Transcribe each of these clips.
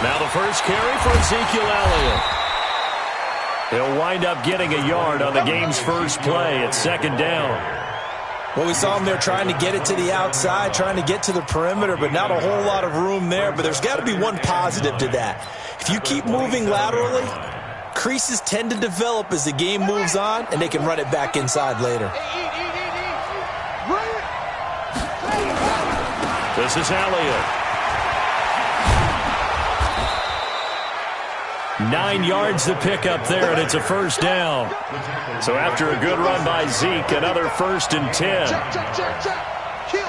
Now the first carry for Ezekiel Elliott. He'll wind up getting a yard on the game's first play at second down. Well, we saw him there trying to get it to the outside, trying to get to the perimeter, but not a whole lot of room there. But there's got to be one positive to that. If you keep moving laterally, creases tend to develop as the game moves on, and they can run it back inside later. This is Elliott. 9 yards to pick up there, and it's a first down. So after a good run by Zeke, another 1st and 10. Kill.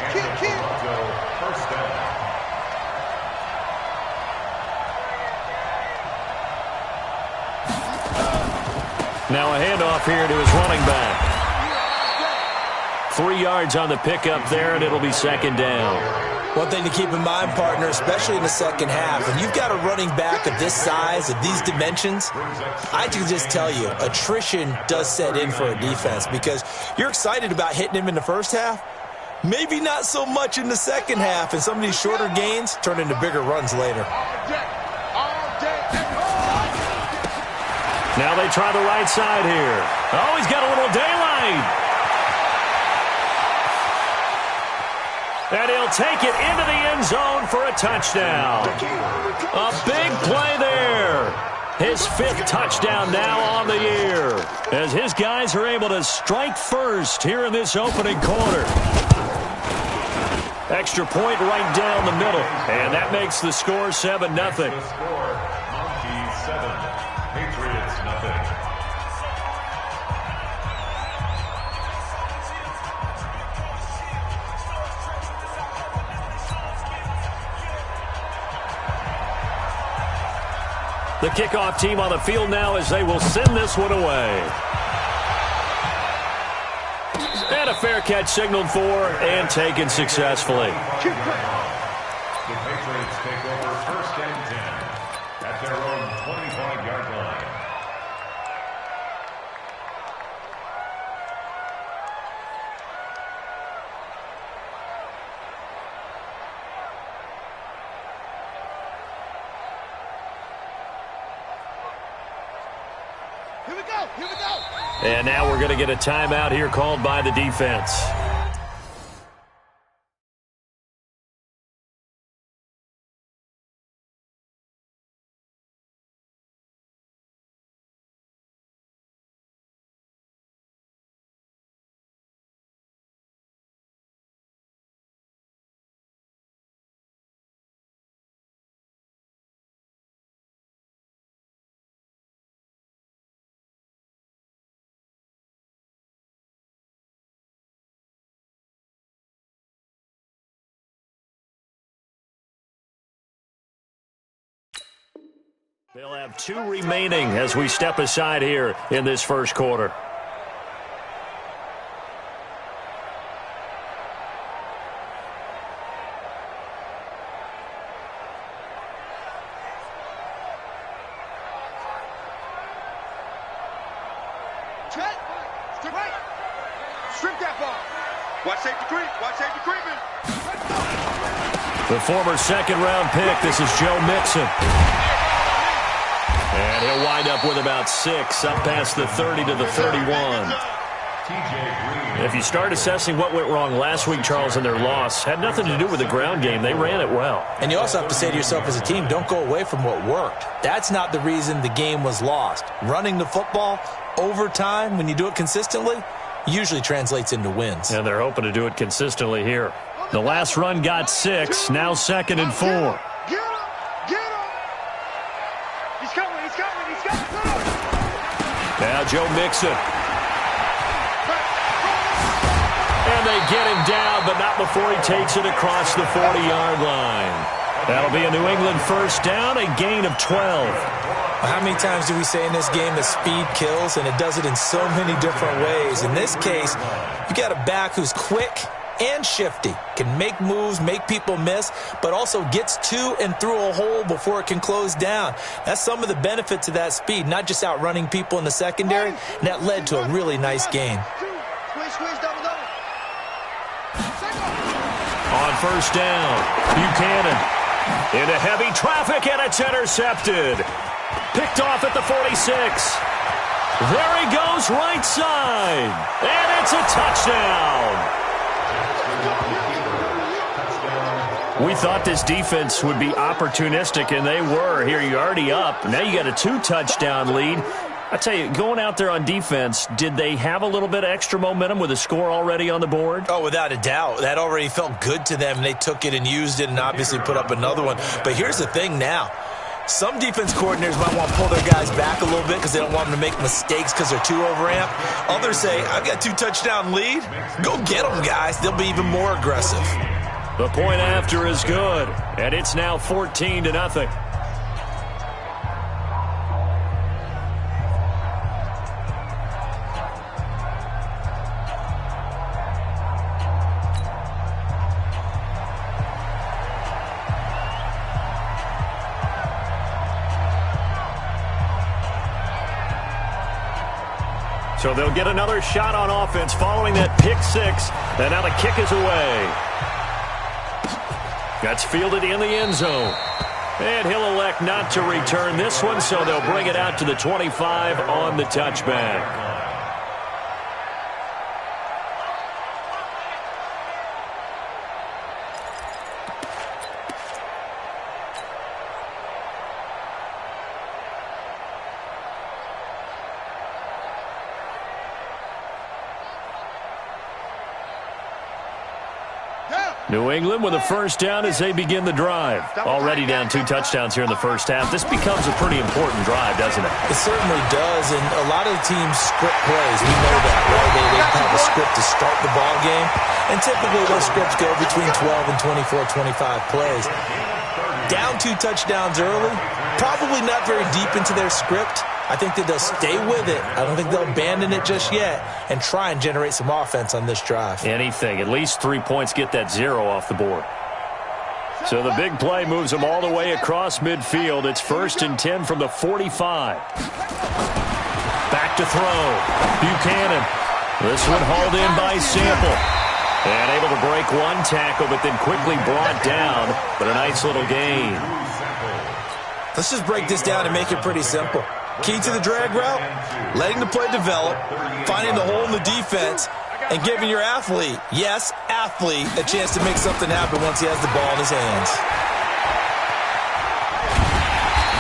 Now a handoff here to his running back. 3 yards on the pickup there, and it'll be second down. One thing to keep in mind, partner, especially in the second half, when you've got a running back of this size, of these dimensions, I can just tell you, attrition does set in for a defense because you're excited about hitting him in the first half, maybe not so much in the second half, and some of these shorter gains turn into bigger runs later. Now they try the right side here. Oh, he's got a little daylight. And he'll take it into the end zone for a touchdown. A big play there. His 5th touchdown now on the year, as his guys are able to strike first here in this opening quarter. Extra point right down the middle, and that makes the score 7-0. Patriots nothing. The kickoff team on the field now as they will send this one away. And a fair catch signaled for and taken successfully. The Patriots take over 1st and 10 at their own 25-yard line. Here we go. And now we're going to get a timeout here called by the defense. They'll have 2 remaining as we step aside here in this first quarter. Trent, to right. Strip that ball. Watch safety creep. Watch safety creeping. The former second-round pick, this is Joe Mixon. And he'll wind up with about 6, up past the 30 to the 31. If you start assessing what went wrong last week, Charles, in their loss, had nothing to do with the ground game. They ran it well. And you also have to say to yourself as a team, don't go away from what worked. That's not the reason the game was lost. Running the football over time, when you do it consistently, usually translates into wins. And they're hoping to do it consistently here. The last run got 6, now 2nd and 4. Get him. He's coming. Now Joe Mixon. And they get him down, but not before he takes it across the 40-yard line. That'll be a New England first down, a gain of 12. How many times do we say in this game that speed kills, and it does it in so many different ways? In this case, you got a back who's quick and shifty, can make moves, make people miss, but also gets to and through a hole before it can close down. That's some of the benefits of that speed, not just outrunning people in the secondary, and that led to a really nice gain. On first down, Buchanan Into heavy traffic, and it's intercepted. Picked off at the 46. There he goes, right side. And it's a touchdown. We thought this defense would be opportunistic, and they were. Here, you're already up. Now you got a 2-touchdown lead. I tell you, going out there on defense, did they have a little bit of extra momentum with a score already on the board? Oh, without a doubt. That already felt good to them. They took it and used it and obviously put up another one. But here's the thing now. Some defense coordinators might want to pull their guys back a little bit because they don't want them to make mistakes because they're too overamped. Others say, I've got 2-touchdown lead. Go get them, guys. They'll be even more aggressive. The point after is good, and it's now 14-0. So they'll get another shot on offense following that pick six, and now the kick is away. That's fielded in the end zone. And he'll elect not to return this one, so they'll bring it out to the 25 on the touchback. New England with a first down as they begin the drive. Already down 2 touchdowns here in the first half. This becomes a pretty important drive, doesn't it? It certainly does, and a lot of the teams script plays. We know that, right? They have a script to start the ball game, and typically those scripts go between 12 and 24, 25 plays. Down 2 touchdowns early, probably not very deep into their script. I think that they'll stay with it. I don't think they'll abandon it just yet and try and generate some offense on this drive. Anything. At least 3 points, get that 0 off the board. So the big play moves them all the way across midfield. It's 1st and 10 from the 45. Back to throw. Buchanan. This one hauled in by Sample. And able to break one tackle, but then quickly brought down. But a nice little gain. Let's just break this down and make it pretty simple. Key to the drag route, letting the play develop, finding the hole in the defense, and giving your athlete, yes, athlete, a chance to make something happen once he has the ball in his hands.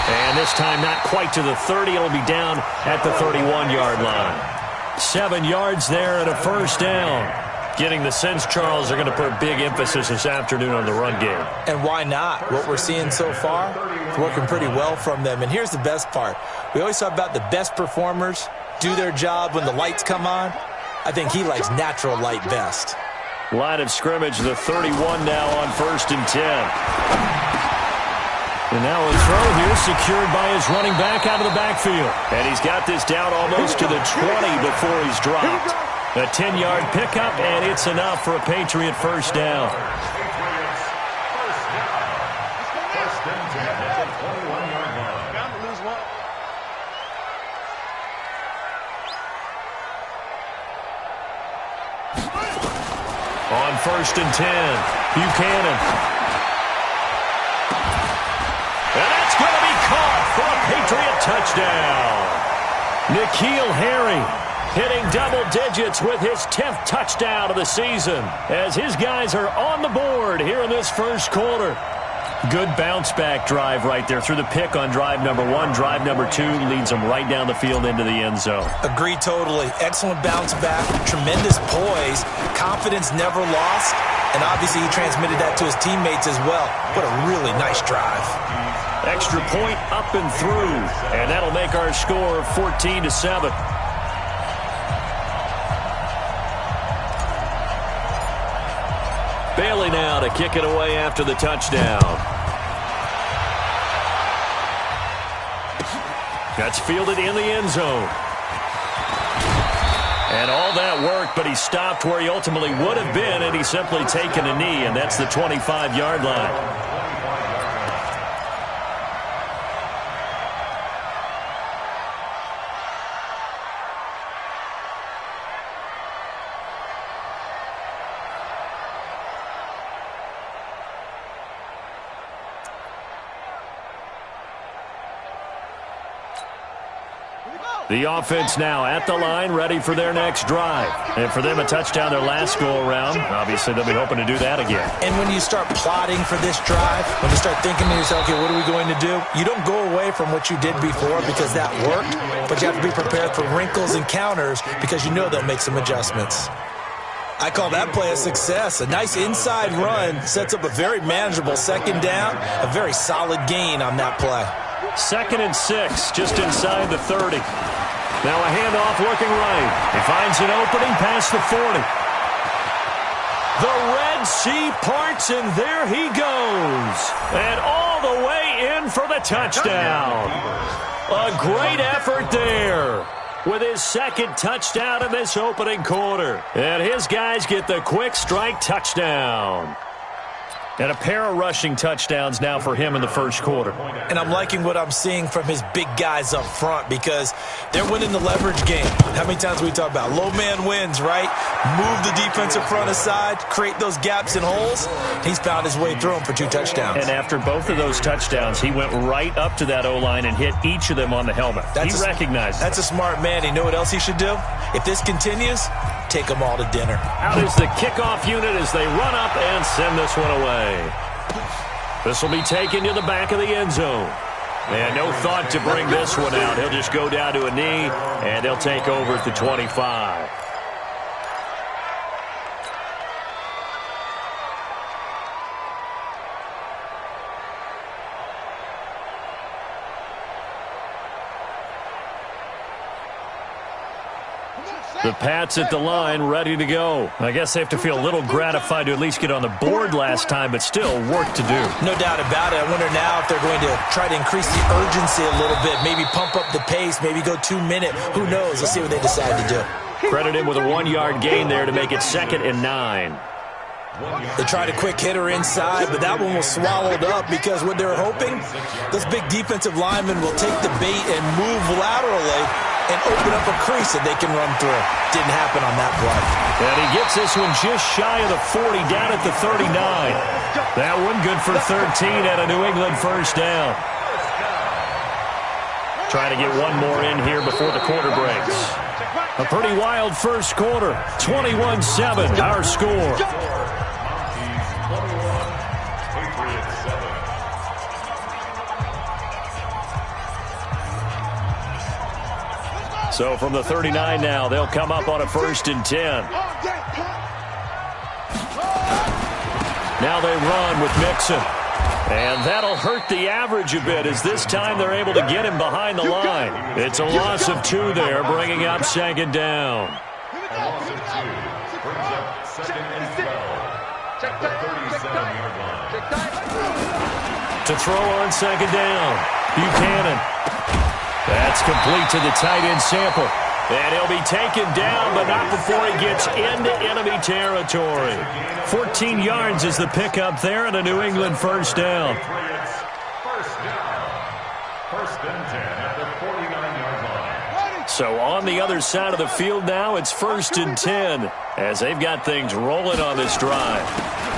And this time not quite to the 30. It'll be down at the 31-yard line. 7 yards there and a first down. Getting the sense, Charles, are going to put big emphasis this afternoon on the run game. And why not? What we're seeing so far is working pretty well from them. And here's the best part. We always talk about the best performers do their job when the lights come on. I think he likes natural light best. Line of scrimmage, the 31 now on 1st and 10. And now a throw here secured by his running back out of the backfield. And he's got this down almost to the 20 before he's dropped. A 10-yard pickup, and it's enough for a Patriot first down. On 1st and 10, Buchanan. And that's going to be caught for a Patriot touchdown. N'Keal Harry hitting double digits with his 10th touchdown of the season as his guys are on the board here in this first quarter. Good bounce-back drive right there through the pick on drive number 1. Drive number 2 leads them right down the field into the end zone. Agree totally. Excellent bounce-back, tremendous poise, confidence never lost, and obviously he transmitted that to his teammates as well. What a really nice drive. Extra point up and through, and that'll make our score 14-7. Bailey now to kick it away after the touchdown. That's fielded in the end zone. And all that work, but he stopped where he ultimately would have been, and he's simply taken a knee, and that's the 25-yard line. The offense now at the line, ready for their next drive. And for them, a touchdown their last go-around. Obviously, they'll be hoping to do that again. And when you start plotting for this drive, when you start thinking to yourself, okay, what are we going to do? You don't go away from what you did before because that worked, but you have to be prepared for wrinkles and counters because you know they'll make some adjustments. I call that play a success. A nice inside run sets up a very manageable second down, a very solid gain on that play. 2nd and 6, just inside the 30. Now a handoff looking right. He finds an opening past the 40. The Red Sea parts, and there he goes. And all the way in for the touchdown. A great effort there with his 2nd touchdown in this opening quarter. And his guys get the quick strike touchdown. And a pair of rushing touchdowns now for him in the first quarter. And I'm liking what I'm seeing from his big guys up front because they're winning the leverage game. How many times we talk about low man wins, right? Move the defensive front aside, create those gaps and holes. He's found his way through them for 2 touchdowns. And after both of those touchdowns, he went right up to that O-line and hit each of them on the helmet. He recognized That's a smart man. You know what else he should do? If this continues, take them all to dinner. Out is the kickoff unit as they run up and send this one away. This will be taken to the back of the end zone. And no thought to bring this one out. He'll just go down to a knee, and they'll take over at the 25. The Pats at the line, ready to go. I guess they have to feel a little gratified to at least get on the board last time, but still work to do. No doubt about it. I wonder now if they're going to try to increase the urgency a little bit, maybe pump up the pace, maybe go 2-minute. Who knows? Let's see what they decide to do. Credit him with a 1-yard gain there to make it 2nd and 9. They tried a quick hitter inside, but that one was swallowed up because what they were hoping, those big defensive linemen will take the bait and move laterally and open up a crease that they can run through. Didn't happen on that play. And he gets this one just shy of the 40, down at the 39. That one good for 13 at a New England first down. Trying to get one more in here before the quarter breaks. A pretty wild first quarter. 21-7, our score. So from the 39 now, they'll come up on a 1st and 10. Now they run with Mixon. And that'll hurt the average a bit as this time they're able to get him behind the line. It's a loss of 2 there, bringing up 2nd down. A loss of 2 brings up 2nd and 12 at the 37-yard line. To throw on 2nd down, Buchanan. That's complete to the tight end Sample. And he'll be taken down, but not before he gets into enemy territory. 14 yards is the pickup there and a New England first down. First down. 1st and 10 at the 49-yard line. So on the other side of the field now, it's 1st and 10 as they've got things rolling on this drive.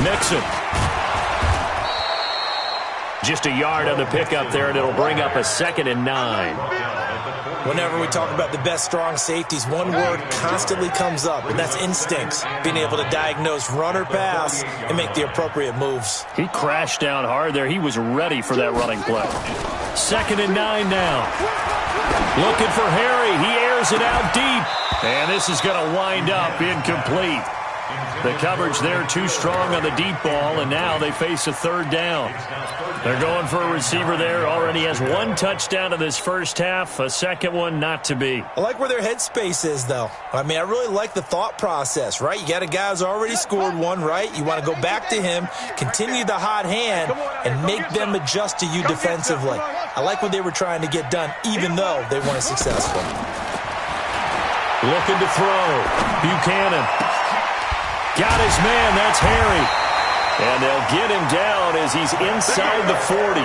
Mixon. Just a yard on the pickup there, and it'll bring up a 2nd and 9. Whenever we talk about the best strong safeties, one word constantly comes up, and that's instincts. Being able to diagnose run or pass and make the appropriate moves. He crashed down hard there. He was ready for that running play. 2nd and 9 now. Looking for Harry. He airs it out deep. And this is going to wind up incomplete. The coverage there too strong on the deep ball, and now they face a 3rd down. They're going for a receiver there. Already has 1 touchdown in this first half, a 2nd one not to be. I like where their headspace is, though. I mean, I really like the thought process, right? You got a guy who's already scored 1, right? You want to go back to him, continue the hot hand, and make them adjust to you defensively. I like what they were trying to get done, even though they weren't successful. Looking to throw. Buchanan. Got his man, that's Harry. And they'll get him down as he's inside the 40.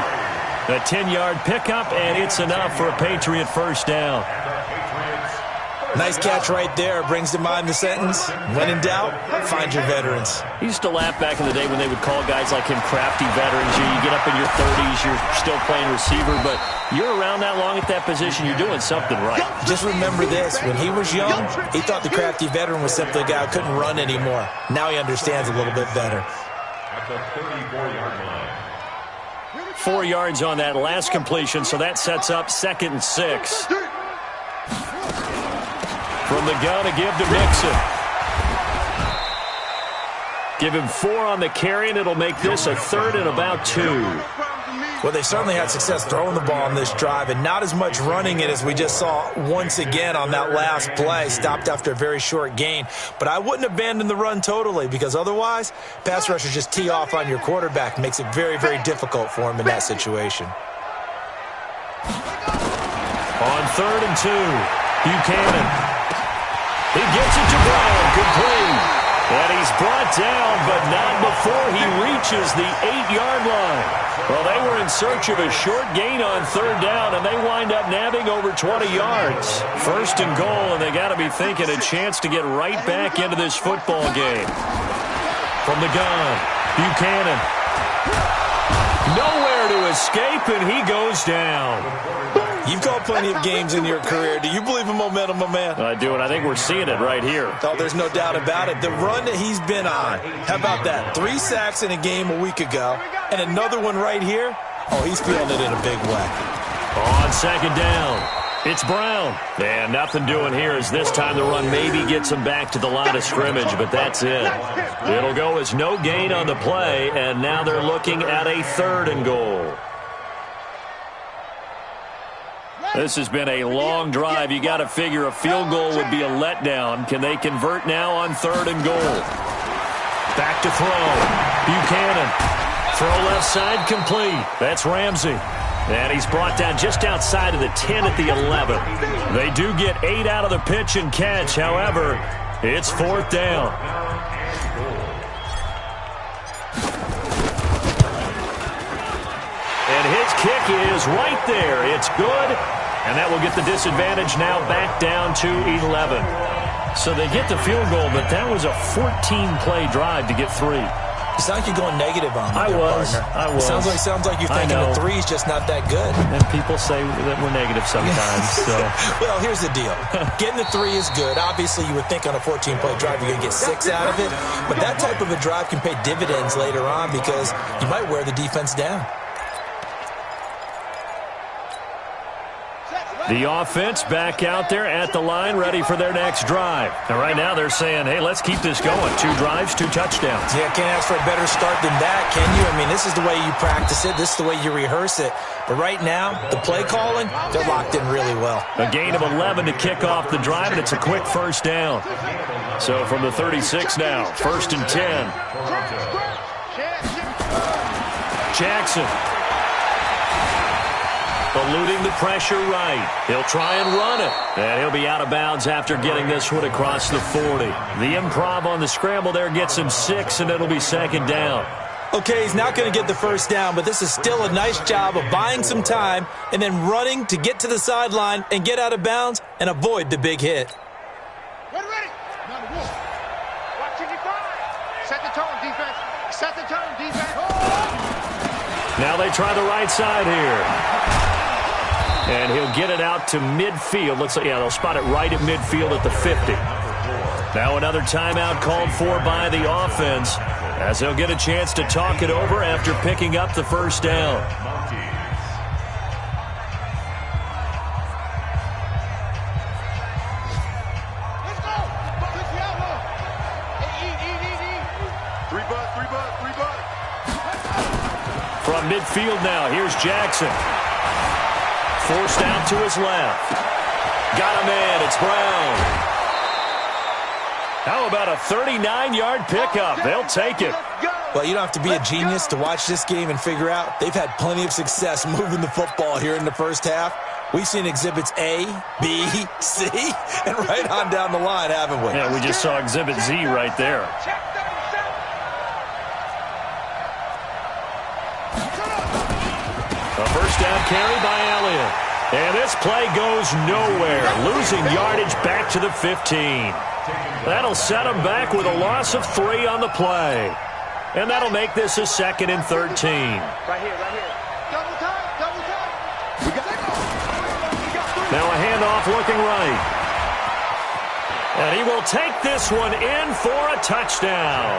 A 10-yard pickup, and it's enough for a Patriot first down. Nice catch right there. Brings to mind the sentence, when in doubt, find your veterans. He used to laugh back in the day when they would call guys like him crafty veterans. You get up in your 30s, you're still playing receiver, but you're around that long at that position, you're doing something right. Just remember this. When he was young, he thought the crafty veteran was simply a guy who couldn't run anymore. Now he understands a little bit better. At the 34-yard line. 4 yards on that last completion, so that sets up 2nd and 6. From the gun to give to Mixon. Give him 4 on the carry, and it'll make this a 3rd and about 2. Well, they certainly had success throwing the ball on this drive, and not as much running it as we just saw once again on that last play. Stopped after a very short gain. But I wouldn't abandon the run totally, because otherwise, pass rushers just tee off on your quarterback. Makes it very, very difficult for him in that situation. On 3rd and 2, Buchanan. He gets it to Brown, complete. And he's brought down, but not before he reaches the 8-yard line. Well, they were in search of a short gain on 3rd down, and they wind up nabbing over 20 yards. 1st and goal, and they got to be thinking a chance to get right back into this football game. From the gun, Buchanan. Nowhere to escape, and he goes down. You've called plenty of games in your career. Do you believe in momentum, my man? I do, and I think we're seeing it right here. Oh, there's no doubt about it. The run that he's been on, how about that? 3 sacks in a game a week ago, and another one right here. Oh, he's feeling it in a big way. On 2nd down, it's Brown. And nothing doing here as this time the run maybe gets him back to the line of scrimmage, but that's it. It'll go as no gain on the play, and now they're looking at a 3rd and goal. This has been a long drive. You got to figure a field goal would be a letdown. Can they convert now on 3rd and goal? Back to throw. Buchanan. Throw left side complete. That's Ramsey. And he's brought down just outside of the 10 at the 11. They do get 8 out of the pitch and catch. However, it's 4th down. And his kick is right there. It's good. And that will get the disadvantage now back down to 11. So they get the field goal, but that was a 14-play drive to get 3. It's like you're going negative on me. I was. Sounds like you're thinking the 3 is just not that good. And people say that we're negative sometimes. So. Well, here's the deal. Getting the 3 is good. Obviously, you would think on a 14-play drive you're going to get 6 out of it. But that type of a drive can pay dividends later on because you might wear the defense down. The offense back out there at the line, ready for their next drive. And right now they're saying, hey, let's keep this going. 2 drives, 2 touchdowns. Yeah, can't ask for a better start than that, can you? I mean, this is the way you practice it. This is the way you rehearse it. But right now, the play calling, they're locked in really well. A gain of 11 to kick off the drive, and it's a quick 1st down. So from the 36 now, 1st and 10. Jackson. Eluding the pressure right. He'll try and run it. And he'll be out of bounds after getting this one across the 40. The improv on the scramble there gets him 6, and it'll be 2nd down. Okay, he's not going to get the 1st down, but this is still a nice job of buying some time and then running to get to the sideline and get out of bounds and avoid the big hit. Ready. Number 1. Watch 55. Set the tone, defense. Set the tone, defense. Now they try the right side here. And he'll get it out to midfield. Looks like, yeah, they'll spot it right at midfield at the 50. Now another timeout called for by the offense as they'll get a chance to talk it over after picking up the 1st down. Let's go. Push the outlaw. Three butt. From midfield now, here's Jackson. Forced out to his left. Got a man, it's Brown. How about a 39-yard pickup? They'll take it. Well, you don't have to be a genius to watch this game and figure out they've had plenty of success moving the football here in the 1st half. We've seen exhibits A, B, C, and right on down the line, haven't we? Yeah, we just saw exhibit Z right there. A 1st down carry by Elliott. And this play goes nowhere, losing yardage back to the 15. That'll set them back with a loss of 3 on the play. And that'll make this a 2nd and 13. Right here, right here. Double time, double time. Now a handoff looking right. And he will take this one in for a touchdown.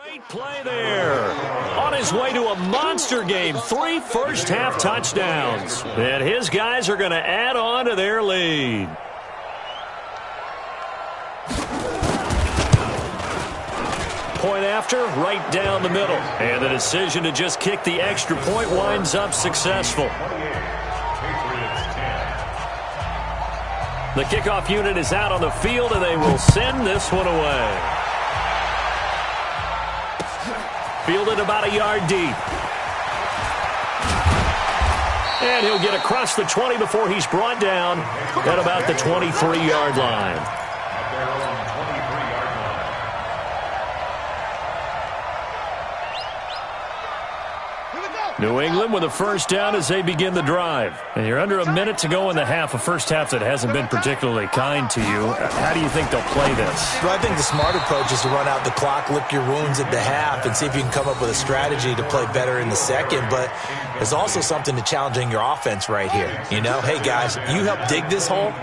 Great play there. On his way to a monster game, 3 first-half touchdowns. And his guys are going to add on to their lead. Point after, right down the middle. And the decision to just kick the extra point winds up successful. The kickoff unit is out on the field, and they will send this one away. Fielded about a yard deep. And he'll get across the 20 before he's brought down at about the 23-yard line. New England with a first down as they begin the drive. And you're under a minute to go in the half, a first half that hasn't been particularly kind to you. How do you think they'll play this? Well, I think the smart approach is to run out the clock, lick your wounds at the half, and see if you can come up with a strategy to play better in the second. But there's also something to challenging your offense right here. You know, hey, guys, you help dig this hole.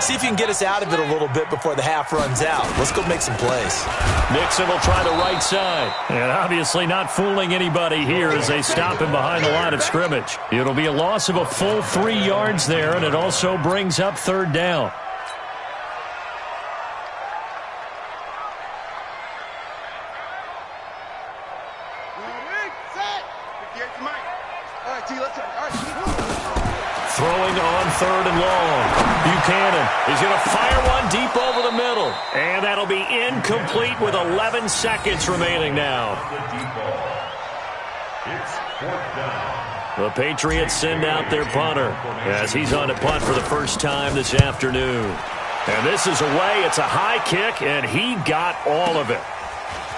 See if you can get us out of it a little bit before the half runs out. Let's go make some plays. Nixon will try the right side. And obviously not fooling anybody here as they stop him behind the line of scrimmage. It'll be a loss of a full 3 yards there, and it also brings up 3rd down. Throwing on 3rd and long. Buchanan is going to fire one deep over the middle. And that'll be incomplete with 11 seconds remaining now. The Patriots send out their punter as he's on to punt for the first time this afternoon. And this is away. It's a high kick, and he got all of it.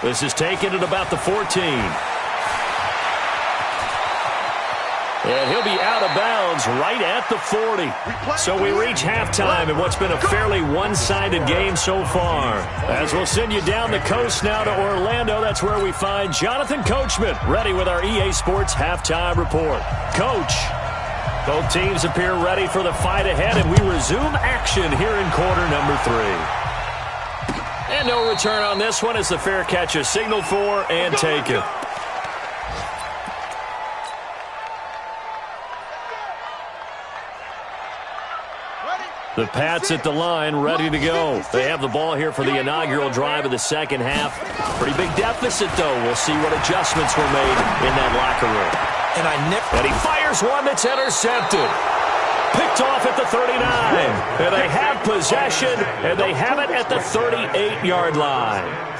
This is taken at about the 14. And he'll be out of bounds right at the 40. So we reach halftime in what's been a fairly one-sided game so far. As we'll send you down the coast now to Orlando, that's where we find Jonathan Coachman ready with our EA Sports Halftime Report. Coach, both teams appear ready for the fight ahead, and we resume action here in quarter number 3. And no return on this one as the fair catch is signaled for and taken. The Pats at the line, ready to go. They have the ball here for the inaugural drive of the second half. Pretty big deficit, though. We'll see what adjustments were made in that locker room. And he fires one that's intercepted. Picked off at the 39. And they have possession, and they have it at the 38-yard line.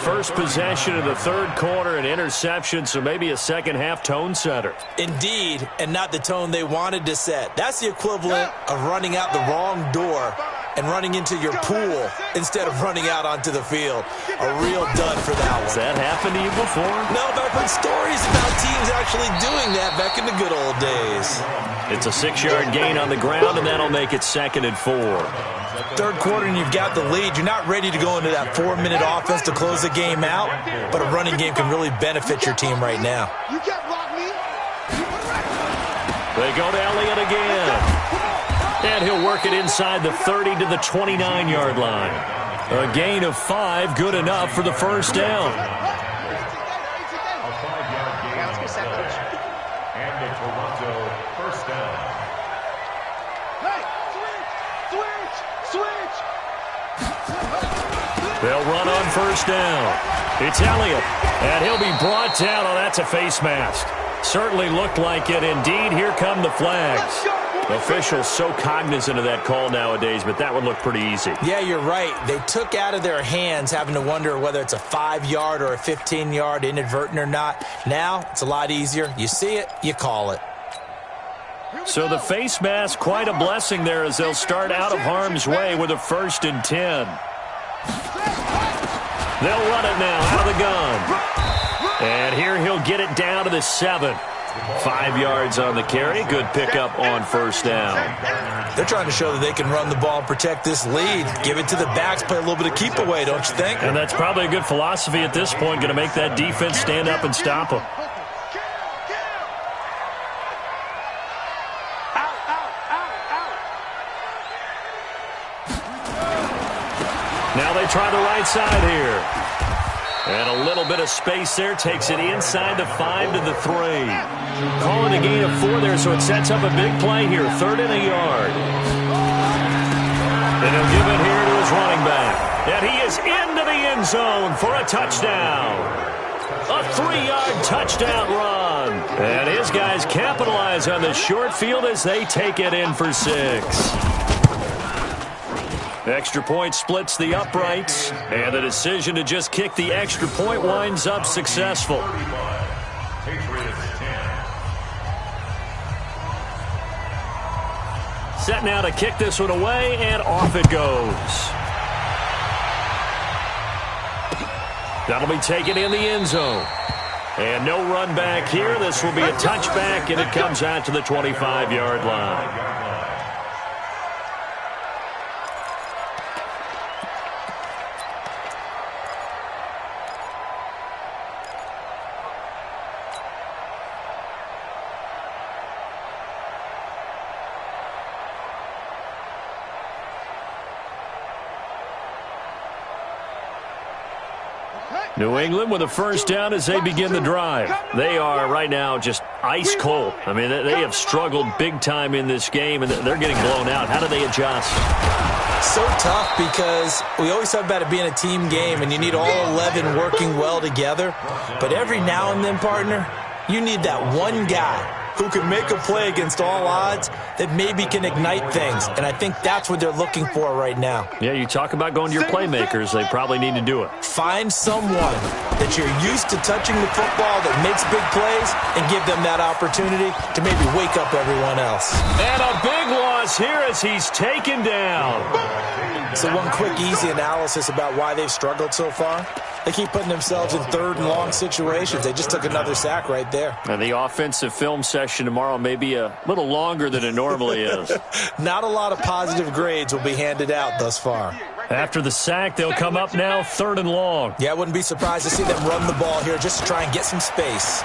First possession of the 3rd quarter, an interception, so maybe a second-half tone setter. Indeed, and not the tone they wanted to set. That's the equivalent of running out the wrong door and running into your pool instead of running out onto the field. A real dud for that one. Has that happened to you before? No, but I've heard stories about teams actually doing that back in the good old days. It's a 6-yard gain on the ground, and that'll make it 2nd and 4. 3rd quarter and you've got the lead. You're not ready to go into that 4-minute offense to close the game out, but a running game can really benefit your team right now. You can't block me. They go to Elliott again. And he'll work it inside the 30 to the 29-yard line. A gain of 5, good enough for the first down. And a Toronto first down. Hey, switch! They'll run on first down. It's Elliott, and he'll be brought down. Oh, that's a face mask. Certainly looked like it. Indeed, here come the flags. Officials so cognizant of that call nowadays, but that would look pretty easy. Yeah, you're right. They took out of their hands having to wonder whether it's a 5-yard or a 15-yard inadvertent or not. Now, it's a lot easier. You see it, you call it. So the face mask, quite a blessing there as they'll start out of harm's way with a 1st and 10. They'll run it now out of the gun. And here he'll get it down to the 7. 5 yards on the carry. Good pickup on first down. They're trying to show that they can run the ball and protect this lead. Give it to the backs, play a little bit of keep away, don't you think? And that's probably a good philosophy at this point, going to make that defense stand up and stop them. Now they try the right side here. And a little bit of space there. Takes it inside the 5 to the 3. Calling a gain of 4 there, so it sets up a big play here. 3rd and a yard. And he'll give it here to his running back. And he is into the end zone for a touchdown. A 3-yard touchdown run. And his guys capitalize on the short field as they take it in for 6. Extra point splits the uprights, and the decision to just kick the extra point winds up successful. Set now to kick this one away, and off it goes. That'll be taken in the end zone. And no run back here. This will be a touchback, and it comes out to the 25-yard line. New England with a first down as they begin the drive. They are right now just ice cold. I mean, they have struggled big time in this game, and they're getting blown out. How do they adjust? So tough because we always talk about it being a team game, and you need all 11 working well together. But every now and then, partner, you need that one guy who can make a play against all odds that maybe can ignite things. And I think that's what they're looking for right now. Yeah, you talk about going to your playmakers. They probably need to do it. Find someone that you're used to touching the football that makes big plays and give them that opportunity to maybe wake up everyone else. And a big loss here as he's taken down. So one quick, easy analysis about why they've struggled so far. They keep putting themselves in 3rd and long situations. They just took another sack right there. And the offensive film session tomorrow may be a little longer than it normally is. Not a lot of positive grades will be handed out thus far. After the sack, they'll come up now 3rd and long. Yeah, I wouldn't be surprised to see them run the ball here just to try and get some space.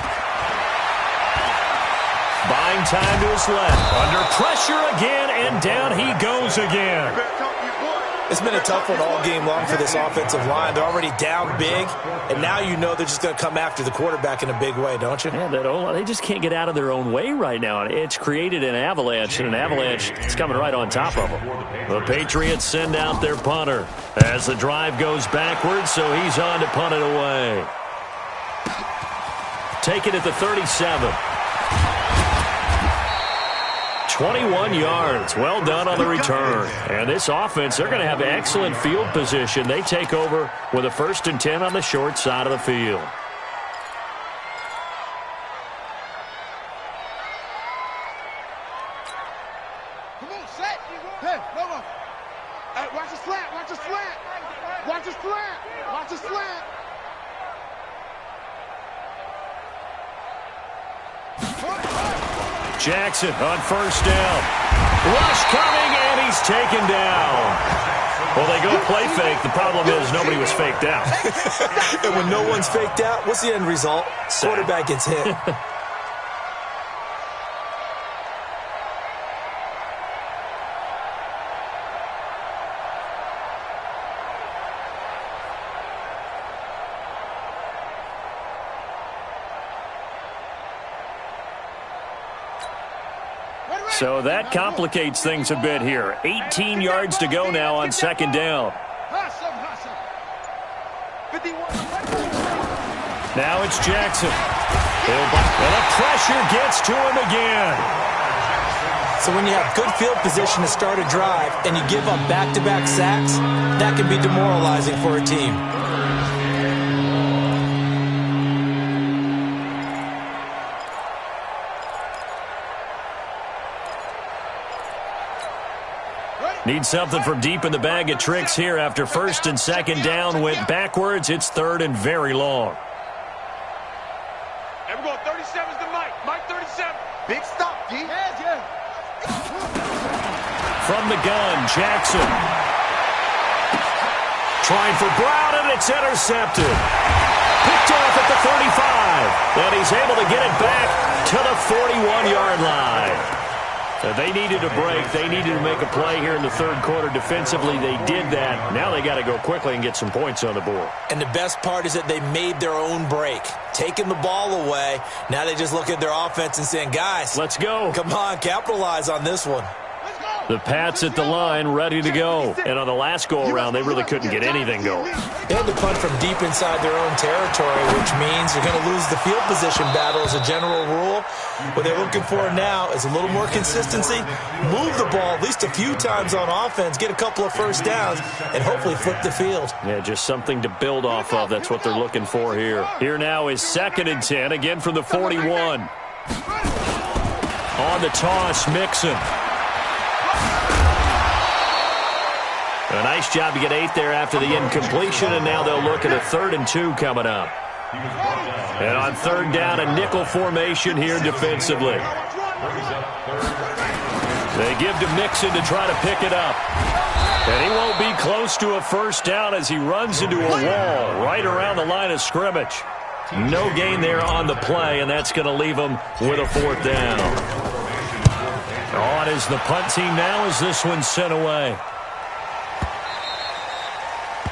Buying time to his left. Under pressure again, and down he goes again. It's been a tough one all game long for this offensive line. They're already down big, and now you know they're just going to come after the quarterback in a big way, don't you? Yeah, they just can't get out of their own way right now. It's created an avalanche, and an avalanche is coming right on top of them. The Patriots send out their punter as the drive goes backwards, so he's on to punt it away. Take it at the 37. 21 yards. Well done on the return. And this offense, they're going to have excellent field position. They take over with a 1st and 10 on the short side of the field. Come on, set. Hey, no. Hey, watch the slant. Watch the slant. Watch the slant. Watch the slant. Jackson on first down. Rush coming, and he's taken down. Well, they go play fake. The problem is nobody was faked out. And when no one's faked out, what's the end result? Quarterback gets hit. So that complicates things a bit here. 18 yards to go now on second down. Now it's Jackson. And the pressure gets to him again. So when you have good field position to start a drive and you give up back-to-back sacks, that can be demoralizing for a team. Need something from deep in the bag of tricks here after first and second down went backwards. It's third and very long. Hey, we're going 37's to Mike. Mike 37. Big stop, G. Yeah. From the gun, Jackson. Trying for Brown, and it's intercepted. Picked off at the 35. And he's able to get it back to the 41-yard line. So they needed a break. They needed to make a play here in the third quarter. Defensively, they did that. Now they got to go quickly and get some points on the board. And the best part is that they made their own break. Taking the ball away. Now they just look at their offense and saying, guys, let's go. Come on, capitalize on this one. The Pats at the line, ready to go. And on the last go-around, they really couldn't get anything going. They had to punt from deep inside their own territory, which means you're going to lose the field position battle as a general rule. What they're looking for now is a little more consistency, move the ball at least a few times on offense, get a couple of first downs, and hopefully flip the field. Yeah, just something to build off of. That's what they're looking for here. Here now is 2nd and 10, again from the 41. On the toss, Mixon. A nice job to get 8 there after the incompletion, and now they'll look at a 3rd and 2 coming up. And on 3rd down, a nickel formation here defensively. They give to Mixon to try to pick it up. And he won't be close to a first down as he runs into a wall right around the line of scrimmage. No gain there on the play, and that's going to leave him with a 4th down. On is the punt team now as this one's sent away.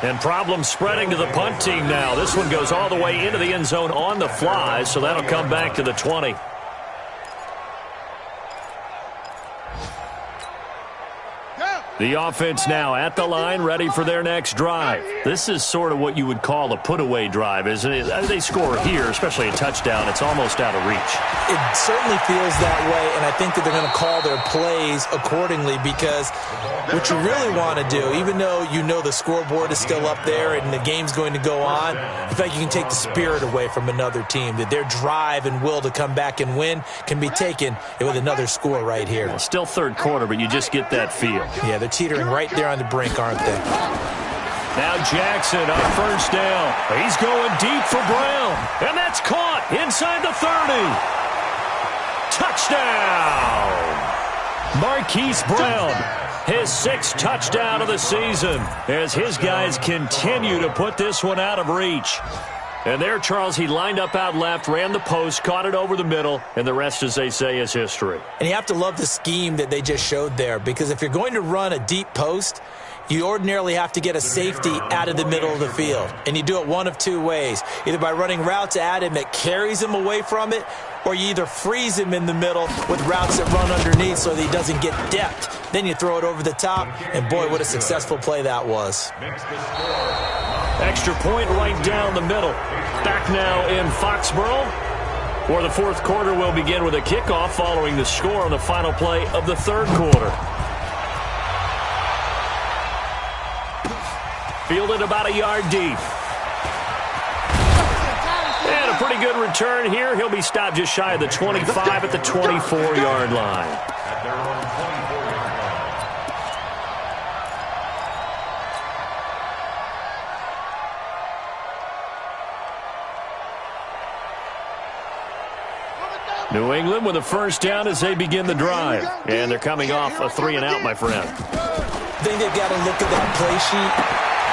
And problems spreading to the punt team now. This one goes all the way into the end zone on the fly, so that'll come back to the 20. The offense now at the line, ready for their next drive. This is sort of what you would call a put-away drive, isn't it? They score here, especially a touchdown. It's almost out of reach. It certainly feels that way, and I think that they're going to call their plays accordingly because what you really want to do, even though you know the scoreboard is still up there and the game's going to go on, in fact, you can take the spirit away from another team, that their drive and will to come back and win can be taken with another score right here. Well, still third quarter, but you just get that feel. Yeah, they're teetering right there on the brink, aren't they? Now Jackson on first down. He's going deep for Brown. And that's caught inside the 30. Touchdown! Marquise Brown, his 6th touchdown of the season as his guys continue to put this one out of reach. And there, Charles, he lined up out left, ran the post, caught it over the middle, and the rest, as they say, is history. And you have to love the scheme that they just showed there, because if you're going to run a deep post, you ordinarily have to get a safety out of the middle of the field. And you do it one of two ways, either by running routes at him that carries him away from it, or you either freeze him in the middle with routes that run underneath so that he doesn't get depth. Then you throw it over the top, and boy, what a successful play that was. Extra point right down the middle. Back now in Foxborough, where the fourth quarter will begin with a kickoff following the score on the final play of the third quarter. Fielded about a yard deep. And a pretty good return here. He'll be stopped just shy of the 25 at the 24-yard line. New England with a first down as they begin the drive. And they're coming off a 3-and-out, my friend. I think they've got to look at that play sheet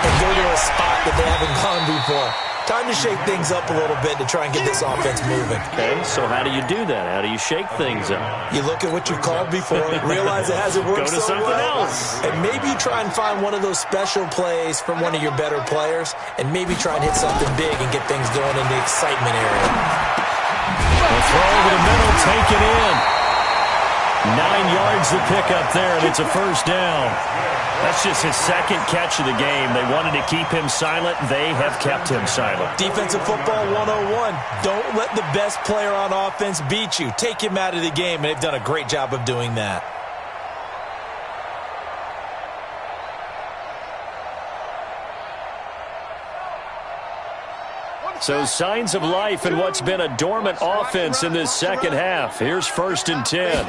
and go to a spot that they haven't gone before. Time to shake things up a little bit to try and get this offense moving. Okay, so how do you do that? How do you shake things up? You look at what you've called before, realize it hasn't worked so well. Go to something else. And maybe you try and find one of those special plays from one of your better players, and maybe try and hit something big and get things going in the excitement area. The throw over the middle, taken in. 9 yards to pick up there, and it's a first down. That's just his second catch of the game. They wanted to keep him silent. They have kept him silent. Defensive football 101. Don't let the best player on offense beat you. Take him out of the game, and they've done a great job of doing that. So signs of life in what's been a dormant offense in this second half. Here's 1st and 10.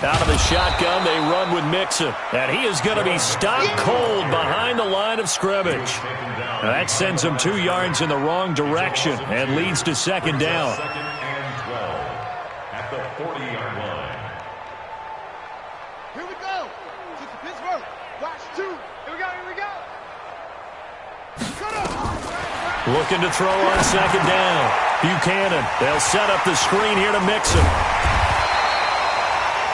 Out of the shotgun, they run with Mixon. And he is going to be stopped cold behind the line of scrimmage. Now that sends him 2 yards in the wrong direction and leads to 2nd down. 2nd and 12 at the 40-yard line. Here we go. To Pittsburgh. Watch 2. Here we go. Here we go. Cut up. Looking to throw on 2nd down. Buchanan. They'll set up the screen here to Mixon.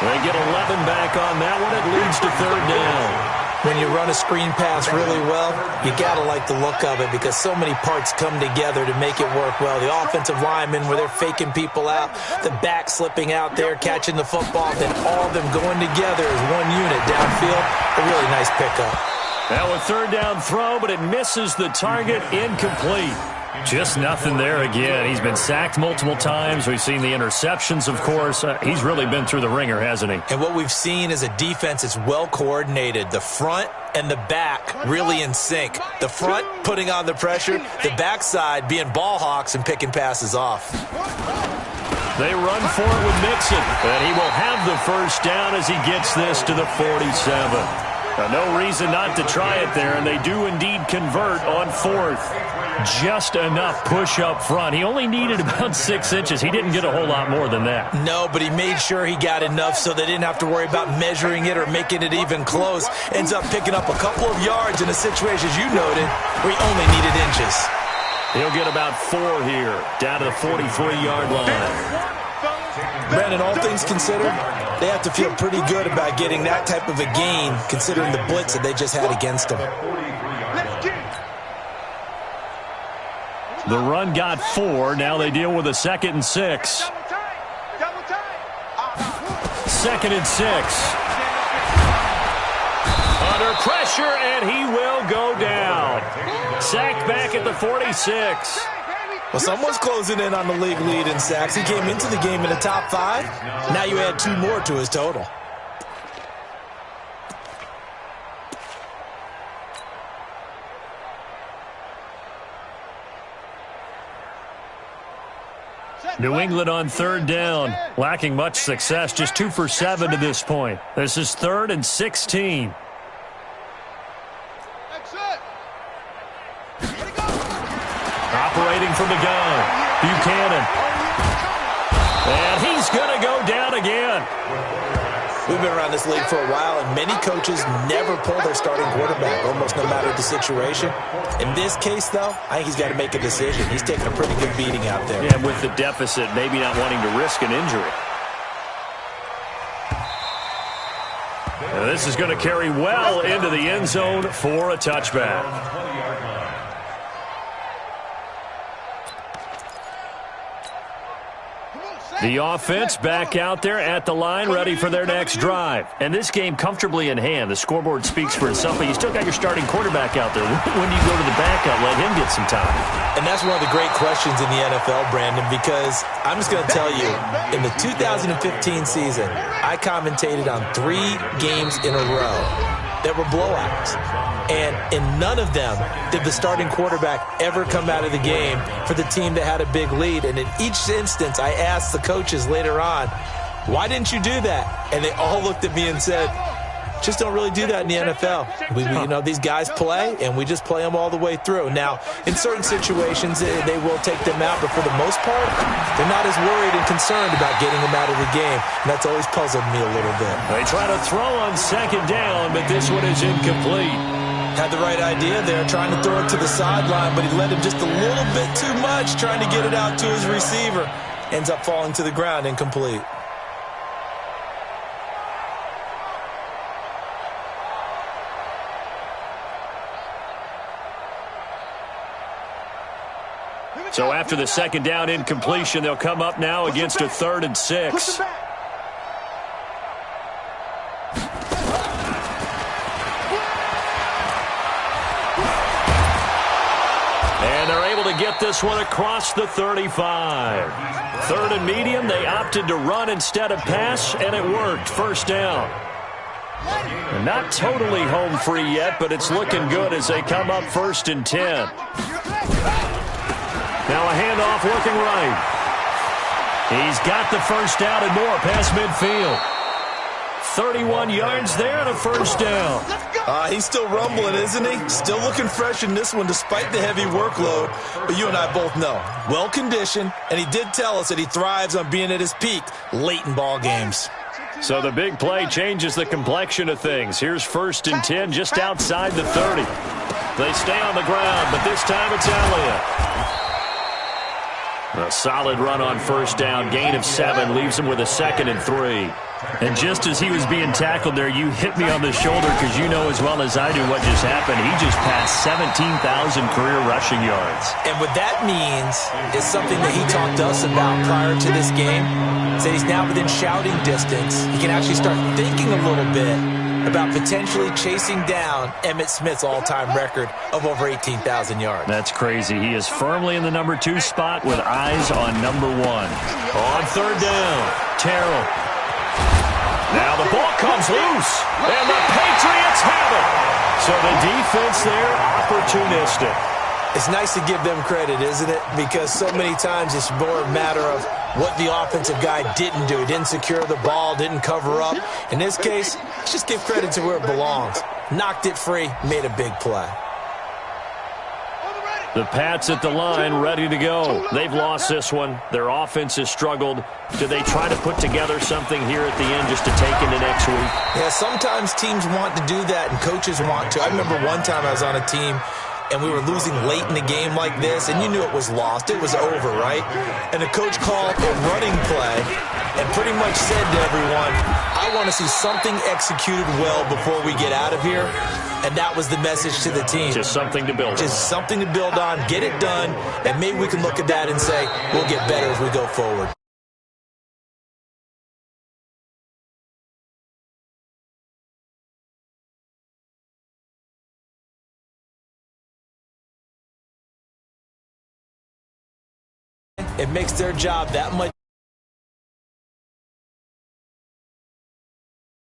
They get 11 back on that one. It leads to 3rd down. When you run a screen pass really well, you got to like the look of it because so many parts come together to make it work well. The offensive linemen where they're faking people out, the back slipping out there, catching the football, then all of them going together as one unit downfield. A really nice pickup. Now a 3rd down throw, but it misses the target, incomplete. Just nothing there again. He's been sacked multiple times. We've seen the interceptions, of course. He's really been through the ringer, hasn't he? And what we've seen is a defense that's well coordinated. The front and the back really in sync. The front putting on the pressure, the backside being ball hawks and picking passes off. They run for it with Mixon, and he will have the 1st down as he gets this to the 47. No reason not to try it there, and they do indeed convert on 4th. Just enough push up front. He only needed about 6 inches. He didn't get a whole lot more than that. No, but he made sure he got enough so they didn't have to worry about measuring it or making it even close. Ends up picking up a couple of yards in a situation, as you noted, where he only needed inches. He'll get about 4 here, down to the 43-yard line. Brandon, all things considered, they have to feel pretty good about getting that type of a gain, considering the blitz that they just had against them. The run got 4. Now they deal with a 2nd and 6. 2nd and 6. Under pressure, and he will go down. Sacked back at the 46. Well, someone's closing in on the league lead in sacks. He came into the game in the top 5. Now you add 2 more to his total. New England on 3rd down, lacking much success, just 2 for 7 to this point. This is 3rd and 16. Operating from the gun, Buchanan. And he's going to go down again. We've been around this league for a while, and many coaches never pull their starting quarterback, almost no matter the situation. In this case, though, I think he's got to make a decision. He's taking a pretty good beating out there. Yeah, with the deficit, maybe not wanting to risk an injury. Now, this is going to carry well into the end zone for a touchback. The offense back out there at the line, ready for their next drive. And this game comfortably in hand. The scoreboard speaks for itself, but you still got your starting quarterback out there. When do you go to the backup, let him get some time? And that's one of the great questions in the NFL, Brandon, because I'm just going to tell you, in the 2015 season, I commentated on 3 games in a row that were blowouts. And in none of them did the starting quarterback ever come out of the game for the team that had a big lead. And in each instance, I asked the coaches later on, why didn't you do that? And they all looked at me and said, just don't really do that in the NFL. These guys play, and we just play them all the way through. Now, in certain situations, they will take them out, but for the most part, they're not as worried and concerned about getting them out of the game. And that's always puzzled me a little bit. They try to throw on 2nd down, but this one is incomplete. Had the right idea there, trying to throw it to the sideline, but he let him just a little bit too much, trying to get it out to his receiver. Ends up falling to the ground, incomplete. So after the 2nd down incompletion, they'll come up now against a 3rd and 6. get this one across the 35. Third and medium, they opted to run instead of pass, and it worked. First down. And not totally home free yet, but it's looking good as they come up 1st and 10. Now a handoff looking right. He's got the first down and more past midfield. 31 yards there and a first down. He's still rumbling, isn't he? Still looking fresh in this one despite the heavy workload. But you and I both know, well-conditioned, and he did tell us that he thrives on being at his peak late in ball games. So the big play changes the complexion of things. Here's 1st and 10 just outside the 30. They stay on the ground, but this time it's Elliott. A solid run on first down. Gain of 7 leaves him with a 2nd and 3. And just as he was being tackled there, you hit me on the shoulder because you know as well as I do what just happened. He just passed 17,000 career rushing yards. And what that means is something that he talked to us about prior to this game. Said he's now within shouting distance. He can actually start thinking a little bit about potentially chasing down Emmitt Smith's all-time record of over 18,000 yards. That's crazy. He is firmly in the number 2 spot with eyes on number 1. On third down, Terrell. Now the ball comes loose, and the Patriots have it. So the defense there, opportunistic. It's nice to give them credit, isn't it? Because so many times it's more a matter of what the offensive guy didn't do. He didn't secure the ball, didn't cover up. In this case, let's just give credit to where it belongs. Knocked it free, made a big play. The Pats at the line, ready to go. They've lost this one. Their offense has struggled. Do they try to put together something here at the end just to take into next week? Yeah, sometimes teams want to do that and coaches want to. I remember one time I was on a team and we were losing late in the game like this, and you knew it was lost. It was over, right? And the coach called a running play and pretty much said to everyone, I want to see something executed well before we get out of here. And that was the message to the team. Just something to build on. Just something to build on, get it done, and maybe we can look at that and say, we'll get better as we go forward. It makes their job that much